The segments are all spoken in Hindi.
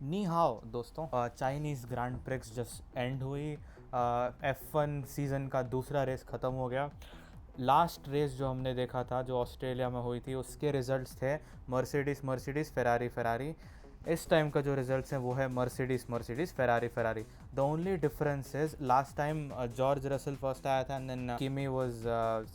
नी हाओ दोस्तों, Chinese grand prix just and हुई। F1 सीज़न का दूसरा रेस ख़त्म हो गया। लास्ट रेस जो हमने देखा था जो ऑस्ट्रेलिया में हुई थी उसके रिजल्ट्स थे मर्सिडीज़ फेरारी फेरारी। इस टाइम का जो रिजल्ट्स हैं वो है Mercedes Ferrari Ferrari. The only difference is last time George Russell first आया था and then Kimi was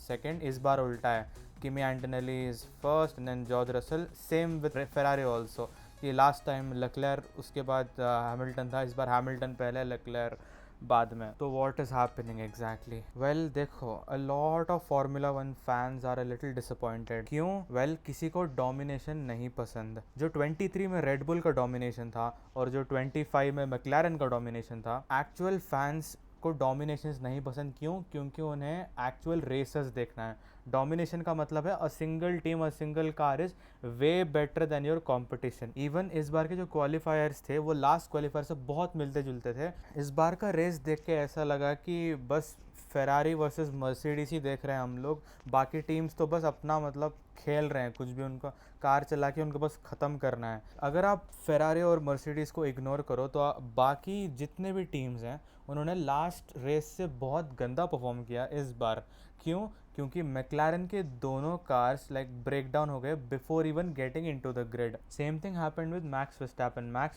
second. इस बार उल्टा है, Kimi Antonelli is first and then George Russell, same with Ferrari also. कि लास्ट टाइम लेक्लेयर उसके बाद हैमिल्टन था, इस बार हैमिल्टन पहले लेक्लेयर बाद में। तो what is happening exactly? Well देखो, a lot of Formula One fans are a little disappointed. क्यों? वेल किसी को डोमिनेशन नहीं पसंद। जो 23 में रेडबुल का डोमिनेशन था और जो 25 में मैक्लारेन का डोमिनेशन था, एक्चुअल फैंस को डोमिनेशंस नहीं पसंद। क्यों? क्योंकि उन्हें एक्चुअल रेसर्स देखना है। डोमिनेशन का मतलब है a single team, a single car is way better than your competition. Even इस बार के जो क्वालिफायर्स थे वो लास्ट क्वालिफायर से बहुत मिलते जुलते थे। इस बार का रेस देख के ऐसा लगा कि बस फेरारी वर्सेस मर्सिडीज ही देख रहे हैं हम लोग। बाकी टीम्स तो बस अपना मतलब खेल रहे हैं, कुछ भी उनको कार चला के उनको बस ख़त्म करना है। अगर आप फेरारी और मर्सिडीज़ को इग्नोर करो तो बाकी जितने भी टीम्स हैं उन्होंने लास्ट रेस से बहुत गंदा परफॉर्म किया इस बार। क्यों? क्योंकि मैक्लारन के दोनों कार्स लाइक ब्रेक डाउन हो गए before even getting into the grid. Same thing happened with max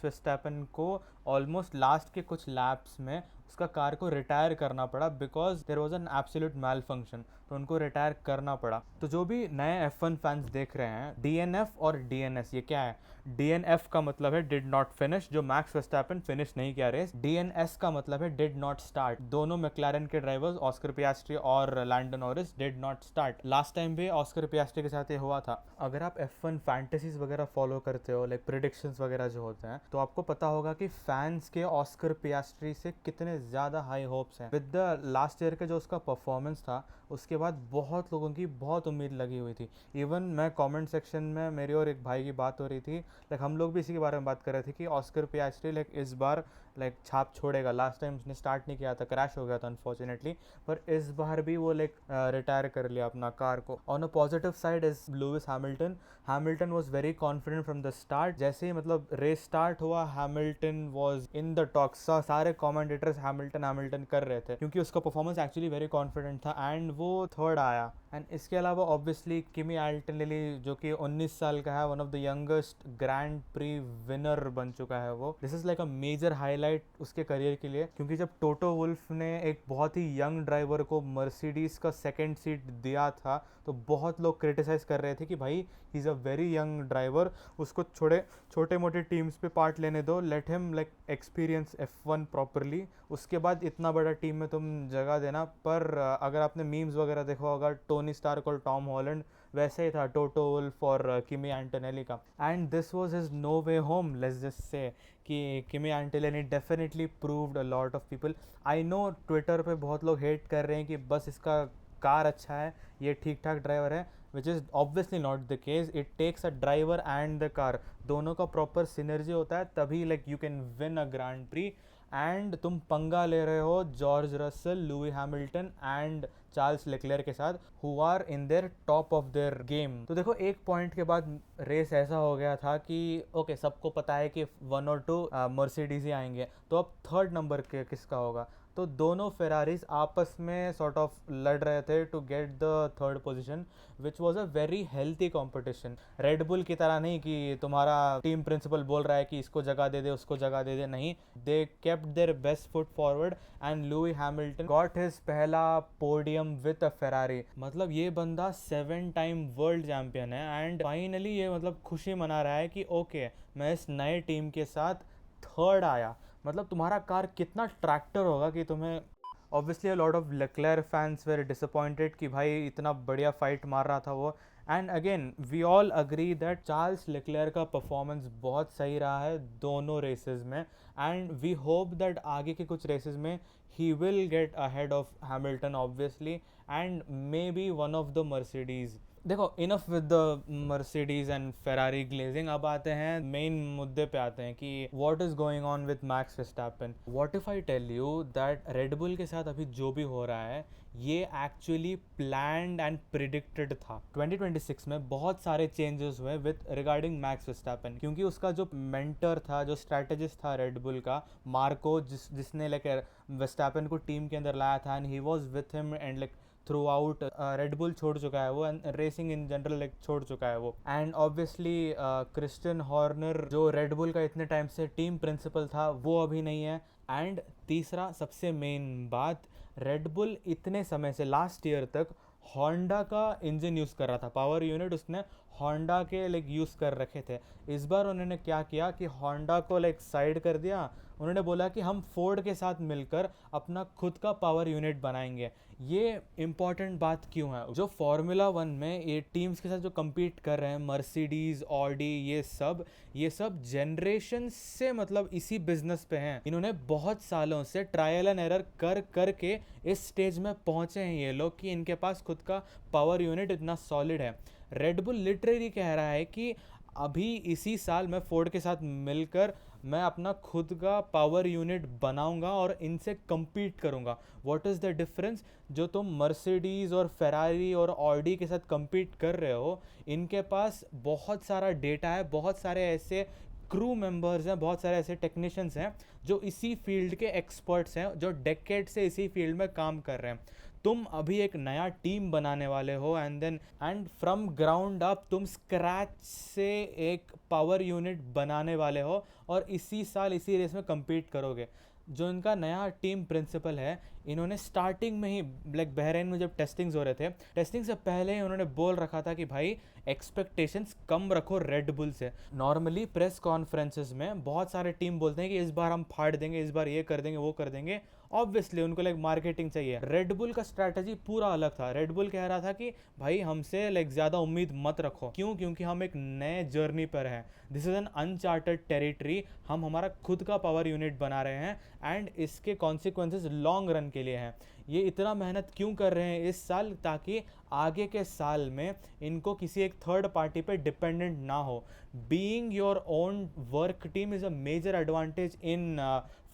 Verstappen को ऑलमोस्ट लास्ट के कुछ लैप्स में उसका कार को रिटायर करना पड़ा because there was an absolute malfunction. तो उनको रिटायर करना पड़ा। तो जो भी नए F1 फैंस देख रहे हैं, DNF और DNS ये क्या है? DNF का मतलब है डिड नॉट फिनिश, जो मैक्स वेस्टैपन फिनिश नहीं किया रेस। DNS का मतलब है डिड नॉट स्टार्ट। दोनों मैक्लारेन के ड्राइवर्स ऑस्कर पियास्ट्री और Lando Norris did not start. Last time भी ऑस्कर पियास्ट्री के साथ ये हुआ था। अगर आप F1 फैंटेसीज वगैरह फॉलो करते हो, लाइक प्रिडिक्शंस वगैरह जो होते हैं, तो आपको पता होगा कि फैंस के ऑस्कर पियास्ट्री से कितने ज़्यादा हाई होप्स हैं। विद द लास्ट ईयर के जो उसका परफॉर्मेंस था उसके बाद बहुत लोगों की बहुत उम्मीद लगी हुई थी। इवन मैं कमेंट सेक्शन में मेरी और एक भाई की बात हो रही थी, लाइक हम लोग भी इसी के बारे में बात कर रहे थे कि ऑस्कर पियास्ट्री लाइक इस बार लाइक छाप छोड़ेगा। लास्ट टाइम उसने स्टार्ट नहीं किया था, क्रैश हो गया था अनफॉर्चुनेटली, पर इस बार भी वो लाइक रिटायर कर लिया अपना कार को। On a positive side is Lewis Hamilton. Hamilton was very confident from the start. जैसे ही मतलब रेस स्टार्ट हुआ, Hamilton was in the talks. सारे कॉमेंटेटर्स हैमिल्टन हैमिल्टन कर रहे थे क्योंकि उसका परफॉर्मेंस एक्चुअली वेरी कॉन्फिडेंट था एंड वो थर्ड आया। एंड इसके अलावा ऑब्वियसली किमी एल्टनली जो कि 19 साल का है, one of the youngest grand prix winner बन चुका है वो। This is like a major highlight उसके करियर के लिए, क्योंकि जब टोटो वुल्फ ने एक बहुत ही यंग ड्राइवर को मर्सिडीज का सेकंड सीट दिया था तो बहुत लोग क्रिटिसाइज कर रहे थे कि भाई he is a very young driver, उसको छोटे मोटे टीम्स पे पार्ट लेने दो, let him like experience F1 properly, उसके बाद इतना बड़ा टीम में तुम जगह देना। पर अगर आपने मीम्स वगैरह देखा होगा, टोनी स्टार्क और टॉम हॉलैंड, वैसे ही था टोटो वुल्फ और किमी एंटनेली का। And this was his No Way Home, let's just say कि Kimi Antonelli definitely proved a lot of people. I know Twitter पे बहुत लोग हेट कर रहे हैं कि बस इसका कार अच्छा है, ये ठीक ठाक ड्राइवर है, which is obviously not the case. It takes a driver and the car, दोनों का प्रॉपर सिनर्जी होता है तभी like you can win a grand prix. And तुम पंगा ले रहे हो George Russell, Lewis Hamilton and Charles Leclerc के साथ, who are in their top of their game. तो देखो, एक पॉइंट के बाद रेस ऐसा हो गया था कि ओके सबको पता है कि 1 और 2 मर्सिडीज ही आएंगे, तो अब थर्ड नंबर के किसका होगा? तो दोनों फेरारीज आपस में सॉर्ट ऑफ लड़ रहे थे to get the third position, which was a very healthy competition. Red Bull की तरह नहीं कि तुम्हारा टीम प्रिंसिपल बोल रहा है कि इसको जगह दे दे उसको जगह दे दे, नहीं, they kept their best foot forward and Louis Hamilton got his पहला पोडियम विद अ फेरारी। मतलब ये बंदा 7 टाइम वर्ल्ड चैंपियन है एंड फाइनली ये मतलब खुशी मना रहा है कि ओके मैं इस नए टीम के साथ थर्ड आया। मतलब तुम्हारा कार कितना ट्रैक्टर होगा कि तुम्हें, obviously a lot of Leclerc fans were disappointed कि भाई इतना बढ़िया फाइट मार रहा था वो। And again we all agree that Charles Leclerc का परफॉर्मेंस बहुत सही रहा है दोनों रेसेस में, एंड वी होप दैट आगे के कुछ रेसेस में ही will get ahead of Hamilton obviously, and maybe one of the Mercedes. देखो, enough with the Mercedes and Ferrari glazing, अब आते हैं मेन मुद्दे पे आते हैं कि what is going on with Max Verstappen. What if I tell you that Red Bull के साथ अभी जो भी हो रहा है ये एक्चुअली प्लान्ड एंड प्रिडिक्टेड था। 2026 में बहुत सारे चेंजेस हुए विद रिगार्डिंग मैक्स वर्स्टैपन, क्योंकि उसका जो मेंटर था, जो स्ट्रेटेजिस्ट था रेड बुल का, मार्को, जिसने लाइक वर्स्टैपन को टीम के अंदर लाया था, and he was with him and like through out. Red bull छोड़ चुका है वो, and racing in general like छोड़ चुका है वो। एंड ऑब्वियसली क्रिस्टियन हॉर्नर जो रेड बुल का इतने टाइम से टीम प्रिंसिपल था, वो अभी नहीं है। एंड तीसरा सबसे मेन बात, रेड बुल इतने समय से लास्ट ईयर तक होंडा का इंजन यूज़ कर रहा था, पावर यूनिट उसने होंडा के लाइक यूज़ कर रखे थे। इस बार उन्होंने क्या किया कि होंडा को लाइक साइड कर दिया। उन्होंने बोला कि हम फोर्ड के साथ मिलकर अपना खुद का पावर यूनिट बनाएंगे। ये इम्पॉर्टेंट बात क्यों है? जो फार्मूला वन में ये टीम्स के साथ जो compete कर रहे हैं, मर्सिडीज, ऑडी, ये सब जनरेशन से मतलब इसी बिजनेस पे हैं। इन्होंने बहुत सालों से ट्रायल एंड एरर कर कर के इस स्टेज में पहुंचे हैं ये लोग कि इनके पास खुद का पावर यूनिट इतना सॉलिड है। रेड बुल लिटरली कह रहा है कि अभी इसी साल मैं फोर्ड के साथ मिलकर मैं अपना खुद का पावर यूनिट बनाऊंगा और इनसे compete करूंगा। What is the difference? जो तुम मर्सिडीज़ और फेरारी और ऑडी के साथ compete कर रहे हो, इनके पास बहुत सारा डेटा है, बहुत सारे ऐसे क्रू मेंबर्स हैं, बहुत सारे ऐसे टेक्नीशियंस हैं जो इसी फील्ड के एक्सपर्ट्स हैं, जो डेकेड से इसी फील्ड में काम कर रहे हैं। तुम अभी एक नया टीम बनाने वाले हो, एंड फ्रॉम ग्राउंड अप तुम स्क्रैच से एक पावर यूनिट बनाने वाले हो और इसी साल इसी रेस में compete करोगे। जो इनका नया टीम प्रिंसिपल है, इन्होंने स्टार्टिंग में ही लाइक बहरीन में जब टेस्टिंग्स हो रहे थे, टेस्टिंग से पहले ही उन्होंने बोल रखा था कि भाई एक्सपेक्टेशंस कम रखो रेड बुल से। नॉर्मली प्रेस कॉन्फ्रेंसेस में बहुत सारे टीम बोलते हैं कि इस बार हम फाड़ देंगे, इस बार ये कर देंगे, वो कर देंगे। ऑब्वियसली उनको लाइक मार्केटिंग चाहिए। रेड बुल का स्ट्रैटेजी पूरा अलग था। रेड बुल कह रहा था कि भाई हमसे लाइक ज़्यादा उम्मीद मत रखो। क्यों? क्योंकि हम एक नए जर्नी पर हैं। This is an uncharted territory. हम हमारा खुद का पावर यूनिट बना रहे हैं एंड इसके कॉन्सिक्वेंसेस लॉन्ग रन के लिए हैं। ये इतना मेहनत क्यों कर रहे हैं इस साल? ताकि आगे के साल में इनको किसी एक थर्ड पार्टी पे डिपेंडेंट ना हो। Being your own work team is a major advantage in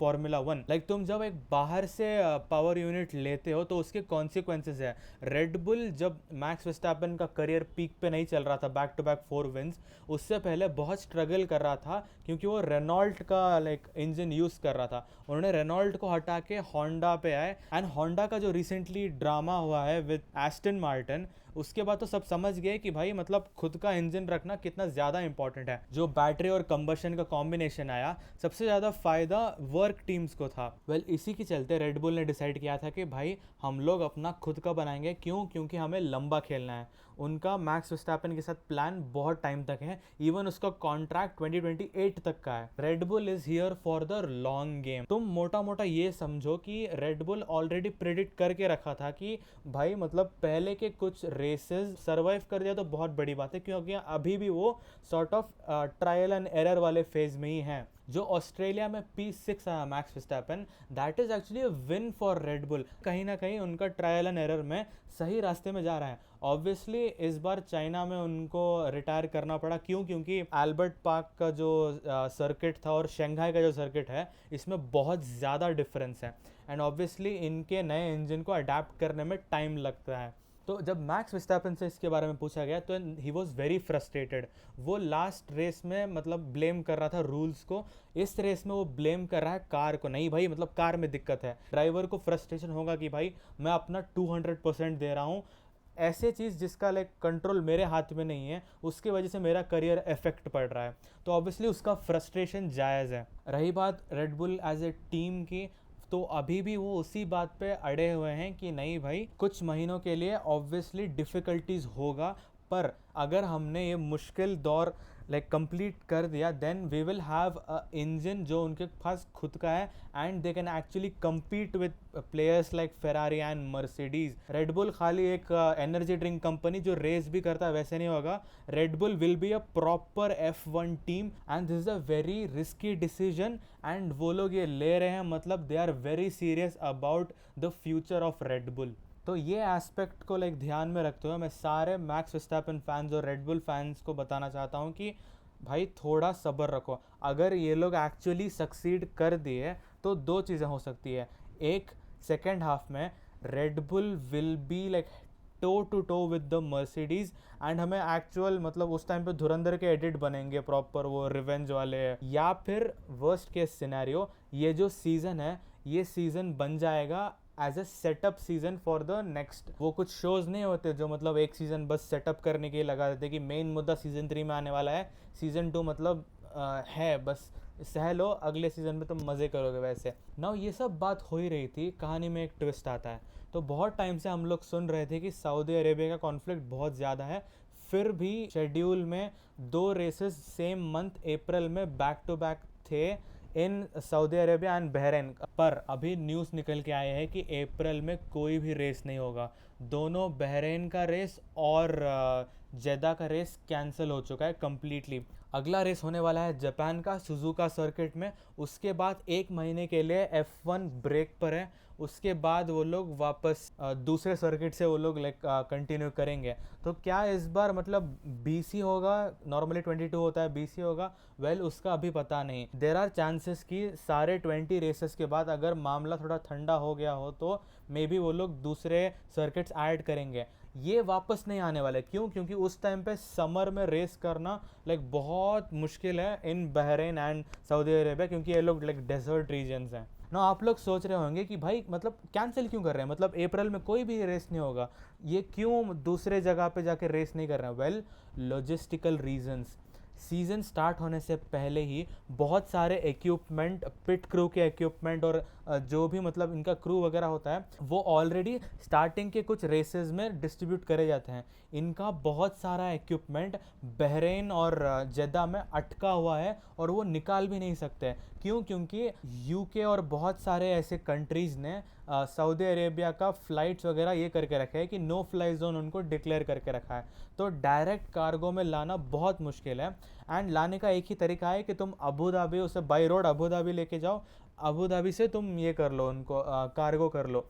formula one. Like तुम जब एक बाहर से पावर यूनिट लेते हो तो उसके कॉन्सिक्वेंसेस है। रेड बुल जब मैक्स वर्स्टैपन का करियर पीक पे नहीं चल रहा था, बैक टू बैक 4 विंस, उससे पहले बहुत स्ट्रगल कर रहा था क्योंकि वो रेनॉल्ट का लाइक इंजन यूज़ कर रहा था। उन्होंने रेनॉल्ट को हटा के होंडा पे आए, एंड होंडा का जो रिसेंटली ड्रामा हुआ है विद एस्टन मार्टिन, उसके बाद तो सब समझ गए कि भाई मतलब खुद का इंजन रखना कितना ज़्यादा इंपॉर्टेंट है। जो बैटरी और कंबशन का कॉम्बिनेशन आया, सबसे ज़्यादा फ़ायदा वर्क टीम्स को था। इसी के चलते रेड बुल ने डिसाइड किया था कि भाई हम लोग अपना खुद का बनाएंगे। क्यों? क्योंकि हमें लंबा खेलना है। उनका मैक्स वर्स्टैपन के साथ प्लान बहुत टाइम तक है, इवन उसका कॉन्ट्रैक्ट 2028 तक का है। Red bull is here for the long game. तुम मोटा मोटा ये समझो कि रेड बुल ऑलरेडी प्रेडिक्ट करके रखा था कि भाई मतलब पहले के कुछ रेसेस सर्वाइव कर दिया तो बहुत बड़ी बात है, क्योंकि अभी भी वो sort of trial and error वाले फेज में ही हैं। जो ऑस्ट्रेलिया में P6 आया max Verstappen, that is actually a win for red bull. कहीं ना कहीं उनका ट्रायल एंड एरर में सही रास्ते में जा रहा है। ऑब्वियसली इस बार चाइना में उनको रिटायर करना पड़ा। क्यों? क्योंकि एल्बर्ट पार्क का जो सर्किट था और शंघाई का जो सर्किट है, इसमें बहुत ज़्यादा डिफरेंस है, एंड ऑब्वियसली इनके नए इंजन को अडेप्ट करने में टाइम लगता है। तो जब मैक्स वर्स्टैपन से इसके बारे में पूछा गया तो ही वॉज वेरी फ्रस्ट्रेटेड। वो लास्ट रेस में मतलब ब्लेम कर रहा था रूल्स को, इस रेस में वो ब्लेम कर रहा है कार को। नहीं भाई, मतलब कार में दिक्कत है। ड्राइवर को फ्रस्ट्रेशन होगा कि भाई मैं अपना 200% दे रहा हूँ, ऐसे चीज़ जिसका लाइक कंट्रोल मेरे हाथ में नहीं है, उसकी वजह से मेरा करियर इफेक्ट पड़ रहा है। तो ऑब्वियसली उसका फ्रस्ट्रेशन जायज़ है। रही बात Red Bull as a team की, तो अभी भी वो उसी बात पे अड़े हुए हैं कि नहीं भाई, कुछ महीनों के लिए ऑब्वियसली डिफ़िकल्टीज होगा, पर अगर हमने ये मुश्किल दौर लाइक कंप्लीट कर दिया, then we will have a engine जो उनके पास खुद का है, and they can actually compete with players like Ferrari and Mercedes. Red Bull खाली एक एनर्जी ड्रिंक कंपनी जो रेस भी करता है वैसे नहीं होगा। Red Bull will be a proper F1 team, and this is a very risky decision, and वो लोग ये ले रहे हैं मतलब they are very serious about the future of red bull. तो ये एस्पेक्ट को लाइक ध्यान में रखते हुए मैं सारे मैक्स वर्स्टैपन फैंस और रेड बुल फैंस को बताना चाहता हूँ कि भाई थोड़ा सब्र रखो। अगर ये लोग एक्चुअली सक्सीड कर दिए तो दो चीज़ें हो सकती है। एक, सेकेंड हाफ में Red Bull will be like toe to toe with the Mercedes and हमें एक्चुअल मतलब उस टाइम पे धुरंधर के एडिट बनेंगे प्रॉपर वो रिवेंज वाले। या फिर वर्स्ट केस सिनेरियो, ये जो सीज़न है ये सीज़न बन जाएगा as a setup season for the next. वो कुछ शोज नहीं होते जो मतलब एक सीजन बस सेटअप करने के लिए लगा देते कि मेन मुद्दा सीजन 3 में आने वाला है, सीजन 2 मतलब है बस सह लो, अगले सीजन में तुम मज़े करोगे वैसे ना। ये सब बात हो ही रही थी, कहानी में एक ट्विस्ट आता है। तो बहुत टाइम से हम लोग सुन रहे थे कि सऊदी अरेबिया का कॉन्फ्लिक्ट बहुत ज़्यादा है, फिर भी शेड्यूल में 2 रेसेस सेम मंथ अप्रैल में बैक टू बैक थे in Saudi Arabia and Bahrain. पर अभी न्यूज़ निकल के आए हैं कि अप्रैल में कोई भी रेस नहीं होगा। दोनों बहरीन का रेस और जेदा का रेस कैंसिल हो चुका है कम्प्लीटली। अगला रेस होने वाला है जापान का सुजुका सर्किट में। उसके बाद 1 महीने के लिए F1 ब्रेक पर है। उसके बाद वो लोग वापस दूसरे सर्किट से वो लोग लाइक कंटिन्यू करेंगे। तो क्या इस बार मतलब BC होगा? नॉर्मली 22 होता है, BC होगा? वेल उसका अभी पता नहीं। देर आर चांसेस कि सारे 20 रेसेस के बाद अगर मामला थोड़ा ठंडा हो गया हो तो मे बी वो लोग दूसरे सर्किट्स ऐड करेंगे। ये वापस नहीं आने वाले। क्यों? क्योंकि उस टाइम पे समर में रेस करना लाइक बहुत मुश्किल है इन बहरीन एंड सऊदी अरेबिया, क्योंकि ये लोग लाइक डेजर्ट रीजन्स हैं ना। आप लोग सोच रहे होंगे कि भाई मतलब कैंसिल क्यों कर रहे हैं, मतलब अप्रैल में कोई भी रेस नहीं होगा, ये क्यों दूसरे जगह पे जाके रेस नहीं कर रहे हैं? Well, logistical reasons. Season start होने से पहले ही बहुत सारे इक्विपमेंट, पिट क्रू के इक्विपमेंट और जो भी मतलब इनका क्रू वगैरह होता है वो ऑलरेडी स्टार्टिंग के कुछ रेसेस में डिस्ट्रीब्यूट करे जाते हैं। इनका बहुत सारा इक्विपमेंट बहरीन और जेदा में अटका हुआ है और वो निकाल भी नहीं सकते। क्यों? क्योंकि यूके और बहुत सारे ऐसे कंट्रीज़ ने सऊदी अरेबिया का फ़्लाइट्स वगैरह ये करके रखा है कि नो फ्लाई जोन उनको डिक्लेयर करके रखा है। तो डायरेक्ट कार्गो में लाना बहुत मुश्किल है। एंड लाने का एक ही तरीका है कि तुम अबू धाबी उसे बाई रोड अबू धाबी लेके जाओ, अबू धाबी से तुम ये कर लो, उनको कार्गो कर लो।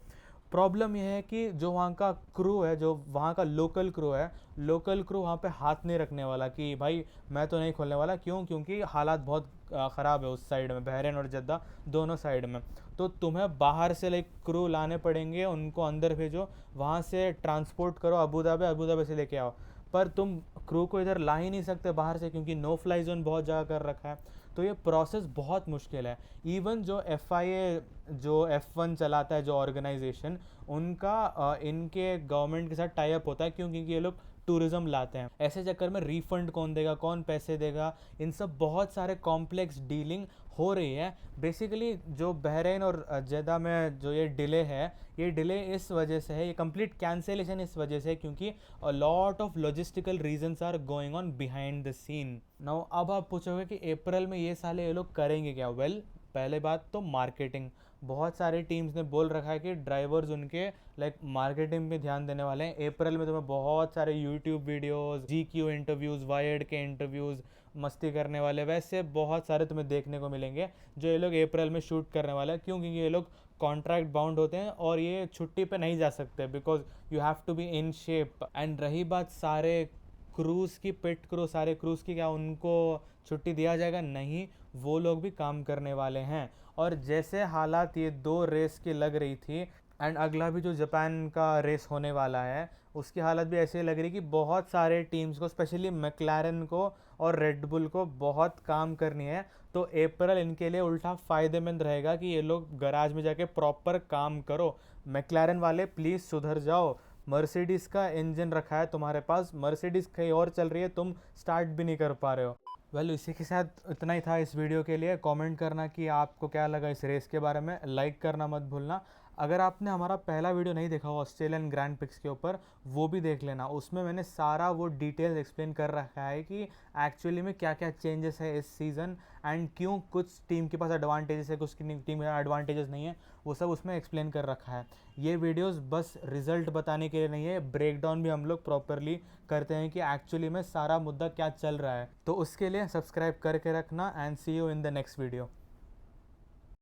प्रॉब्लम यह है कि जो वहाँ का क्रू है, जो वहाँ का लोकल क्रू है, लोकल क्रू वहाँ पे हाथ नहीं रखने वाला कि भाई मैं तो नहीं खोलने वाला। क्यों? क्योंकि हालात बहुत ख़राब है उस साइड में, बहरीन और जद्दा दोनों साइड में। तो तुम्हें बाहर से लाइक क्रू लाने पड़ेंगे, उनको अंदर भेजो, वहाँ से ट्रांसपोर्ट करो अबू धाबी से लेके आओ। पर तुम क्रू को इधर ला ही नहीं सकते बाहर से, क्योंकि नो फ्लाई जोन बहुत जगह कर रखा है। तो ये प्रोसेस बहुत मुश्किल है। इवन जो FIA जो F1 चलाता है, जो ऑर्गेनाइजेशन, उनका इनके गवर्नमेंट के साथ टाई अप होता है। क्यों? क्योंकि ये लोग टूरिज़्म लाते हैं। ऐसे चक्कर में रिफंड कौन देगा, कौन पैसे देगा, इन सब बहुत सारे कॉम्प्लेक्स डीलिंग हो रही है। बेसिकली जो बहरीन और जेदा में जो ये डिले है, ये डिले इस वजह से है, ये कंप्लीट कैंसिलेशन इस वजह से है क्योंकि a lot of logistical reasons are going on behind the scene. Now अब आप पूछोगे कि अप्रैल में ये साले ये लोग करेंगे क्या? वेल, पहले बात तो मार्केटिंग। बहुत सारे टीम्स ने बोल रखा है कि ड्राइवर्स उनके लाइक मार्केटिंग पे ध्यान देने वाले हैं। अप्रैल में तुम्हें बहुत सारे YouTube videos, GQ interviews, wired के इंटरव्यूज़, मस्ती करने वाले वैसे बहुत सारे तुम्हें देखने को मिलेंगे जो ये लोग अप्रैल में शूट करने वाले हैं। क्यों? क्योंकि ये लोग कॉन्ट्रैक्ट बाउंड होते हैं और ये छुट्टी पे नहीं जा सकते because you have to be in shape. And रही बात सारे क्रूज़ की, पिट क्रू सारे क्रूज़ की, क्या उनको छुट्टी दिया जाएगा? नहीं, वो लोग भी काम करने वाले हैं। और जैसे हालात ये 2 रेस की लग रही थी एंड अगला भी जो जापान का रेस होने वाला है उसकी हालत भी ऐसे लग रही कि बहुत सारे टीम्स को, स्पेशली मैक्लारेन को और रेड बुल को बहुत काम करनी है। तो अप्रैल इनके लिए उल्टा फ़ायदेमंद रहेगा कि ये लोग गराज में जाके प्रॉपर काम करो। मैक्लारेन वाले प्लीज़ सुधर जाओ। मर्सिडीज़ का इंजन रखा है तुम्हारे पास, मर्सिडीज़ कहीं और चल रही है, तुम स्टार्ट भी नहीं कर पा रहे हो। वेल, इसी के साथ इतना ही था इस वीडियो के लिए। कमेंट करना कि आपको क्या लगा इस रेस के बारे में, लाइक करना मत भूलना। अगर आपने हमारा पहला वीडियो नहीं देखा हो ऑस्ट्रेलियन ग्रैंड प्रिक्स के ऊपर, वो भी देख लेना। उसमें मैंने सारा वो डिटेल्स एक्सप्लेन कर रखा है कि एक्चुअली में क्या क्या चेंजेस है इस सीज़न एंड क्यों कुछ टीम के पास एडवांटेजेस है, कुछ टीम के पास एडवांटेजेस नहीं है, वो सब उसमें एक्सप्लेन कर रखा है। ये वीडियोस बस रिजल्ट बताने के लिए नहीं है, ब्रेक डाउन भी हम लोग प्रॉपरली करते हैं कि एक्चुअली में सारा मुद्दा क्या चल रहा है। तो उसके लिए सब्सक्राइब करके रखना and see you in the next video.